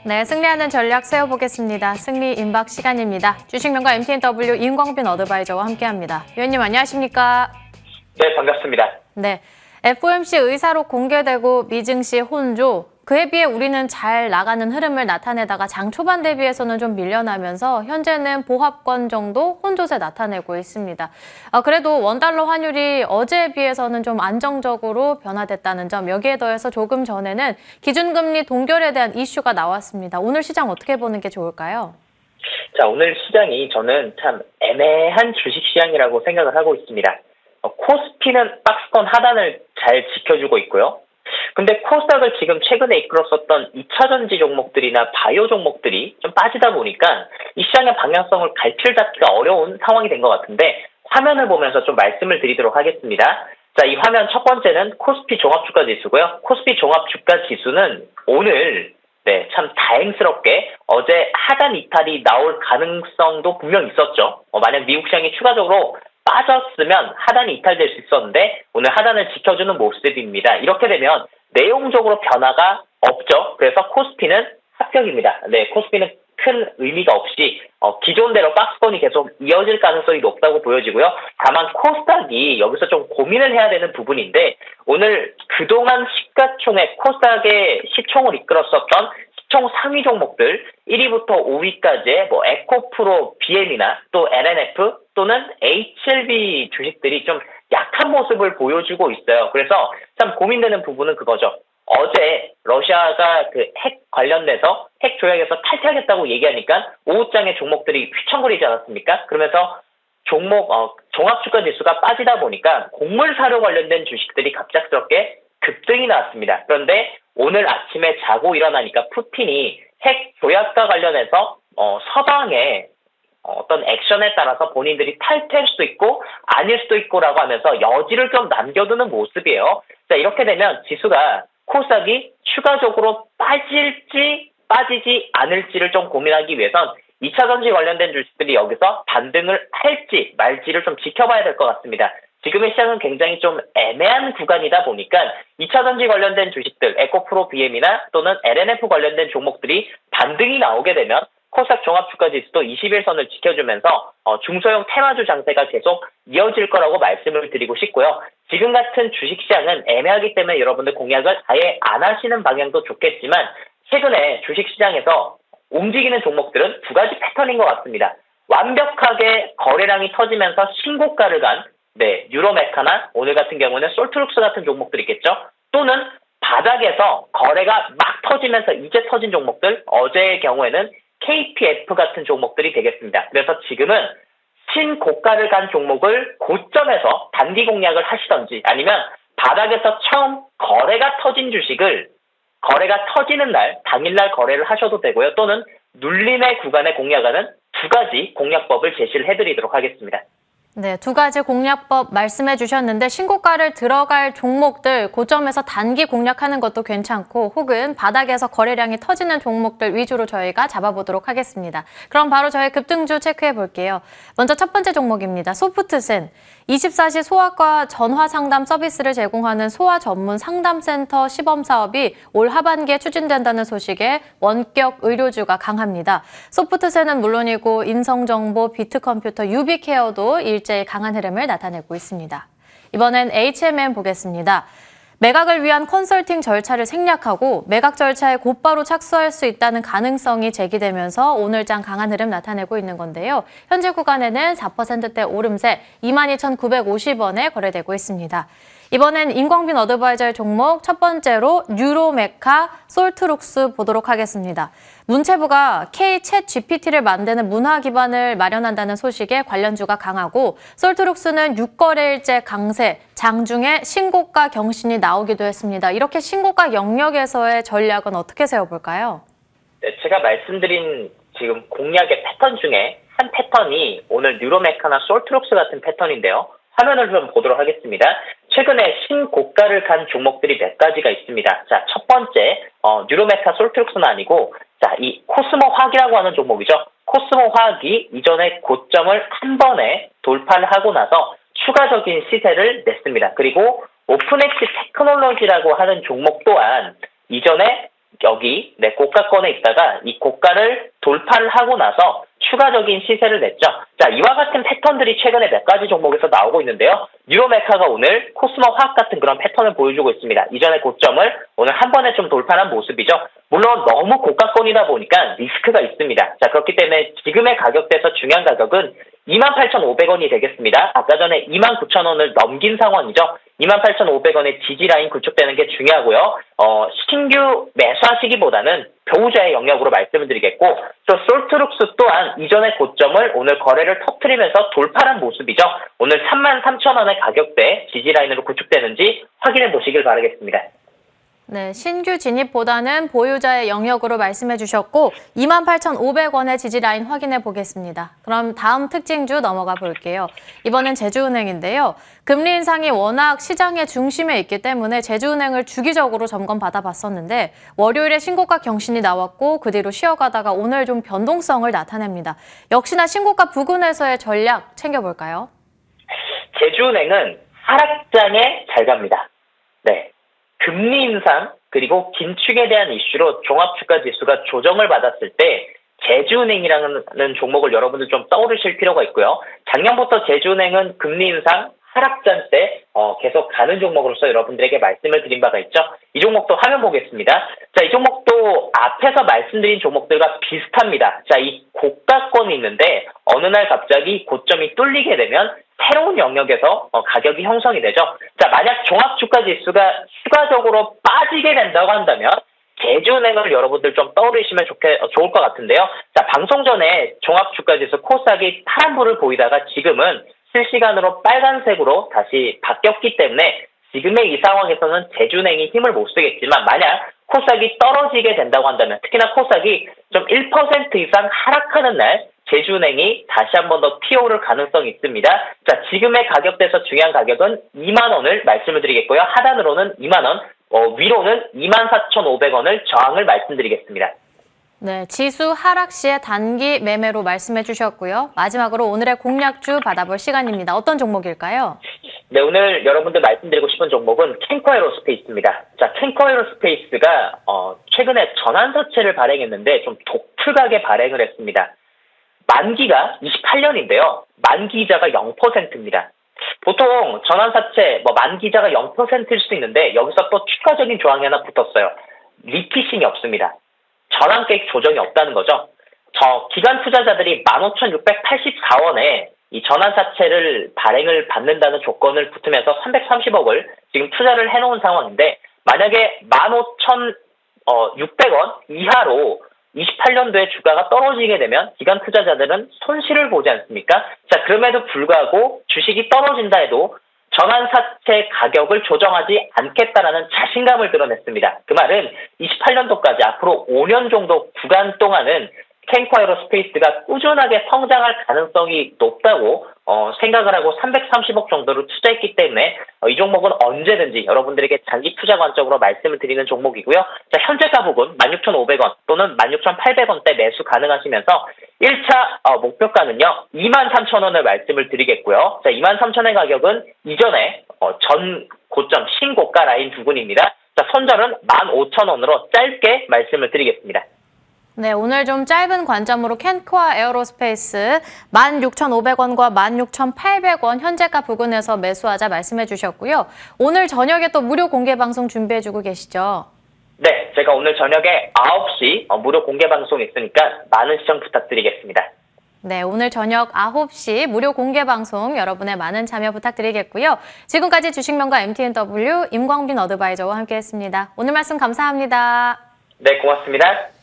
네, 승리하는 전략 세워보겠습니다. 승리 임박 시간입니다. 주식명가 MTNW 임광빈 어드바이저와 함께합니다. 위원님 안녕하십니까? 네, 반갑습니다. 네, FOMC 의사록 공개되고 미증시 혼조. 그에 비해 우리는 잘 나가는 흐름을 나타내다가 장 초반 대비해서는 좀 밀려나면서 현재는 보합권 정도 혼조세 나타내고 있습니다. 그래도 원달러 환율이 어제에 비해서는 좀 안정적으로 변화됐다는 점, 여기에 더해서 조금 전에는 기준금리 동결에 대한 이슈가 나왔습니다. 오늘 시장 어떻게 보는 게 좋을까요? 자, 오늘 시장이 저는 참 애매한 주식시장이라고 생각을 하고 있습니다. 코스피는 박스권 하단을 잘 지켜주고 있고요. 근데 코스닥을 지금 최근에 이끌었었던 2차전지 종목들이나 바이오 종목들이 좀 빠지다 보니까 이 시장의 방향성을 갈피를 잡기가 어려운 상황이 된 것 같은데 화면을 보면서 좀 말씀을 드리도록 하겠습니다. 자, 이 화면 첫 번째는 코스피 종합주가지수고요. 코스피 종합주가지수는 오늘 참 다행스럽게 어제 하단 이탈이 나올 가능성도 분명 있었죠. 만약 미국 시장이 추가적으로 빠졌으면 하단이 이탈될 수 있었는데 오늘 하단을 지켜주는 모습입니다. 이렇게 되면 내용적으로 변화가 없죠. 그래서 코스피는 합격입니다. 네, 코스피는 큰 의미가 없이 기존대로 박스권이 계속 이어질 가능성이 높다고 보여지고요. 다만 코스닥이 여기서 좀 고민을 해야 되는 부분인데 오늘 그동안 시가총액 코스닥의 시총을 이끌었었던 시총 상위 종목들 1위부터 5위까지의 에코프로 BM이나 또 LNF 또는 HLB 주식들이 좀 약한 모습을 보여주고 있어요. 그래서 참 고민되는 부분은 그거죠. 어제 러시아가 그 핵 관련돼서 핵 조약에서 탈퇴하겠다고 얘기하니까 오후장에 종목들이 휘청거리지 않았습니까? 그러면서 종합주가 지수가 빠지다 보니까 곡물 사료 관련된 주식들이 갑작스럽게 급등이 나왔습니다. 그런데 오늘 아침에 자고 일어나니까 푸틴이 핵 조약과 관련해서 서방의 어떤 액션에 따라서 본인들이 탈퇴할 수도 있고 아닐 수도 있고라고 하면서 여지를 좀 남겨두는 모습이에요. 자, 이렇게 되면 지수가 코스닥이 추가적으로 빠질지 빠지지 않을지를 좀 고민하기 위해선 2차전지 관련된 주식들이 여기서 반등을 할지 말지를 좀 지켜봐야 될 것 같습니다. 지금의 시장은 굉장히 좀 애매한 구간이다 보니까 2차전지 관련된 주식들, 에코프로 BM이나 또는 LNF 관련된 종목들이 반등이 나오게 되면 코스닥 종합주가지수도 21선을 지켜주면서 중소형 테마주 장세가 계속 이어질 거라고 말씀을 드리고 싶고요. 지금 같은 주식시장은 애매하기 때문에 여러분들 공략을 아예 안 하시는 방향도 좋겠지만 최근에 주식시장에서 움직이는 종목들은 두 가지 패턴인 것 같습니다. 완벽하게 거래량이 터지면서 신고가를 간 유로메카나 오늘 같은 경우는 솔트룩스 같은 종목들 있겠죠. 또는 바닥에서 거래가 막 터지면서 이제 터진 종목들, 어제의 경우에는 KPF 같은 종목들이 되겠습니다. 그래서 지금은 신고가를 간 종목을 고점에서 단기 공략을 하시던지 아니면 바닥에서 처음 거래가 터진 주식을 거래가 터지는 날, 당일날 거래를 하셔도 되고요. 또는 눌림의 구간에 공략하는 두 가지 공략법을 제시를 해드리도록 하겠습니다. 네, 두 가지 공략법 말씀해 주셨는데 신고가를 들어갈 종목들 고점에서 단기 공략하는 것도 괜찮고 혹은 바닥에서 거래량이 터지는 종목들 위주로 저희가 잡아보도록 하겠습니다. 그럼 바로 저희 급등주 체크해 볼게요. 먼저 첫 번째 종목입니다. 소프트센. 24시 소아과 전화 상담 서비스를 제공하는 소아 전문 상담센터 시범 사업이 올 하반기에 추진된다는 소식에 원격 의료주가 강합니다. 소프트센은 물론이고 인성정보, 비트컴퓨터, 유비케어도 일제히 강한 흐름을 나타내고 있습니다. 이번엔 HMM 보겠습니다. 매각을 위한 컨설팅 절차를 생략하고 매각 절차에 곧바로 착수할 수 있다는 가능성이 제기되면서 오늘장 강한 흐름 나타내고 있는 건데요. 현재 구간에는 4%대 오름세 22,950원에 거래되고 있습니다. 이번엔 임광빈 어드바이저의 종목 첫 번째로 뉴로메카 솔트룩스 보도록 하겠습니다. 문체부가 K-챗GPT를 만드는 문화 기반을 마련한다는 소식에 관련주가 강하고 솔트룩스는 6거래일째 강세, 장중에 신고가 경신이 나오기도 했습니다. 이렇게 신고가 영역에서의 전략은 어떻게 세워볼까요? 네, 제가 말씀드린 지금 공략의 패턴 중에 한 패턴이 오늘 뉴로메카나 솔트룩스 같은 패턴인데요. 화면을 좀 보도록 하겠습니다. 최근에 신고가를 간 종목들이 몇 가지가 있습니다. 자, 첫 번째, 뉴로메카 솔트룩스는 아니고, 자, 이 코스모 화학이라고 하는 종목이죠. 코스모 화학이 이전에 고점을 한 번에 돌파를 하고 나서 추가적인 시세를 냈습니다. 그리고 오픈엑시 테크놀로지라고 하는 종목 또한 이전에 여기 고가권에 있다가 이 고가를 돌파를 하고 나서 추가적인 시세를 냈죠. 자, 이와 같은 패턴들이 최근에 몇 가지 종목에서 나오고 있는데요. 뉴로메카가 오늘 코스모 화학 같은 그런 패턴을 보여주고 있습니다. 이전의 고점을 오늘 한 번에 좀 돌파한 모습이죠. 물론 너무 고가권이다 보니까 리스크가 있습니다. 자, 그렇기 때문에 지금의 가격대에서 중요한 가격은 28,500원이 되겠습니다. 아까 전에 29,000원을 넘긴 상황이죠. 28,500원의 지지라인 구축되는 게 중요하고요. 신규 매수하시기보다는 배우자의 영역으로 말씀을 드리겠고, 또 솔트룩스 또한 이전의 고점을 오늘 거래를 터뜨리면서 돌파한 모습이죠. 오늘 33,000원의 가격대 지지라인으로 구축되는지 확인해 보시길 바라겠습니다. 네, 신규 진입보다는 보유자의 영역으로 말씀해 주셨고 28,500원의 지지라인 확인해 보겠습니다. 그럼 다음 특징주 넘어가 볼게요. 이번엔 제주은행인데요. 금리 인상이 워낙 시장의 중심에 있기 때문에 제주은행을 주기적으로 점검받아 봤었는데 월요일에 신고가 경신이 나왔고 그 뒤로 쉬어가다가 오늘 좀 변동성을 나타냅니다. 역시나 신고가 부근에서의 전략 챙겨볼까요? 제주은행은 하락장에 잘 갑니다. 네. 금리 인상 그리고 긴축에 대한 이슈로 종합주가지수가 조정을 받았을 때 제주은행이라는 종목을 여러분들 좀 떠오르실 필요가 있고요. 작년부터 제주은행은 금리 인상 하락장대 계속 가는 종목으로서 여러분들에게 말씀을 드린 바가 있죠. 이 종목도 화면 보겠습니다. 자, 이 종목도 앞에서 말씀드린 종목들과 비슷합니다. 자, 이 고가권이 있는데 어느 날 갑자기 고점이 뚫리게 되면 새로운 영역에서 가격이 형성이 되죠. 자, 만약 종합주가지수가 추가적으로 빠지게 된다고 한다면 제주은행을 여러분들 좀 떠오르시면 좋을 것 같은데요. 자, 방송 전에 종합주가지수 코스닥이 파란불을 보이다가 지금은 실시간으로 빨간색으로 다시 바뀌었기 때문에 지금의 이 상황에서는 제주은행이 힘을 못 쓰겠지만 만약 코스닥이 떨어지게 된다고 한다면 특히나 코스닥이 좀 1% 이상 하락하는 날 제주은행이 다시 한 번 더 피어오를 가능성이 있습니다. 자, 지금의 가격대에서 중요한 가격은 2만 원을 말씀을 드리겠고요. 하단으로는 2만 원, 위로는 24,500원을 저항을 말씀드리겠습니다. 네, 지수 하락 시에 단기 매매로 말씀해 주셨고요. 마지막으로 오늘의 공략주 받아볼 시간입니다. 어떤 종목일까요? 네, 오늘 여러분들 말씀드리고 싶은 종목은 캔커에로스페이스입니다. 자, 캔커에로스페이스가 최근에 전환사채를 발행했는데 좀 독특하게 발행을 했습니다. 만기가 28년인데요. 만기이자가 0%입니다. 보통 전환사채 만기이자가 0%일 수 있는데 여기서 또 추가적인 조항이 하나 붙었어요. 리피싱이 없습니다. 전환계획 조정이 없다는 거죠. 기관 투자자들이 15,684원에 이 전환사채를 발행을 받는다는 조건을 붙으면서 330억을 지금 투자를 해놓은 상황인데 만약에 15,600원 이하로 28년도에 주가가 떨어지게 되면 기관 투자자들은 손실을 보지 않습니까? 자, 그럼에도 불구하고 주식이 떨어진다 해도 전환사채 가격을 조정하지 않겠다라는 자신감을 드러냈습니다. 그 말은 28년도까지 앞으로 5년 정도 구간 동안은 캔커에로스페이스가 꾸준하게 성장할 가능성이 높다고 생각을 하고 330억 정도를 투자했기 때문에 이 종목은 언제든지 여러분들에게 장기 투자 관점으로 말씀을 드리는 종목이고요. 자, 현재 가격은 16,500원 또는 16,800원대 매수 가능하시면서 1차 목표가는요. 23,000원을 말씀을 드리겠고요. 자, 23,000원의 가격은 이전에 전 고점 신고가 라인 부근입니다. 자, 손절은 15,000원으로 짧게 말씀을 드리겠습니다. 네, 오늘 좀 짧은 관점으로 캔코아 에어로스페이스 16,500원과 16,800원 현재가 부근에서 매수하자 말씀해 주셨고요. 오늘 저녁에 또 무료 공개 방송 준비해주고 계시죠? 네, 제가 오늘 저녁에 9시 무료 공개 방송 있으니까 많은 시청 부탁드리겠습니다. 네, 오늘 저녁 9시 무료 공개 방송 여러분의 많은 참여 부탁드리겠고요. 지금까지 주식명가 MTNW 임광빈 어드바이저와 함께했습니다. 오늘 말씀 감사합니다. 네, 고맙습니다.